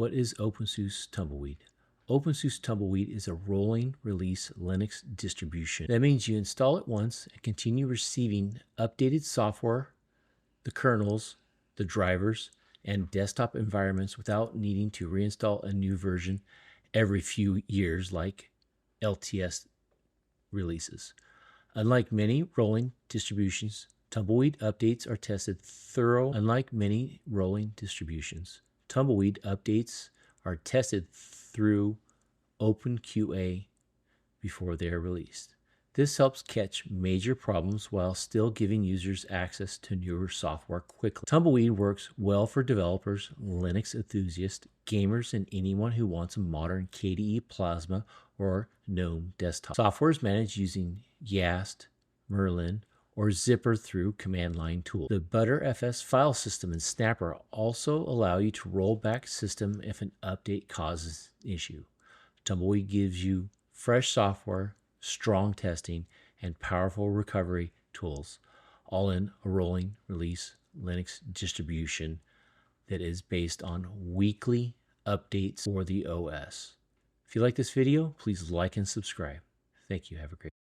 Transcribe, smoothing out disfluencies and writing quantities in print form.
What is openSUSE Tumbleweed? openSUSE Tumbleweed is a rolling release Linux distribution. That means you install it once and continue receiving updated software, the kernels, the drivers, and desktop environments without needing to reinstall a new version every few years like LTS releases. Unlike many rolling distributions, Tumbleweed updates are tested thorough. Unlike many rolling distributions, Tumbleweed updates are tested through openQA before they are released. This helps catch major problems while still giving users access to newer software quickly. Tumbleweed works well for developers, Linux enthusiasts, gamers, and anyone who wants a modern KDE Plasma or GNOME desktop. Software is managed using YaST, Myrlyn, or Zypper through command line tools. The Btrfs file system and Snapper also allow you to roll back system if an update causes an issue. Tumbleweed gives you fresh software, strong testing, and powerful recovery tools, all in a rolling release Linux distribution that is based on weekly updates for the OS. If you like this video, please like and subscribe. Thank you. Have a great day.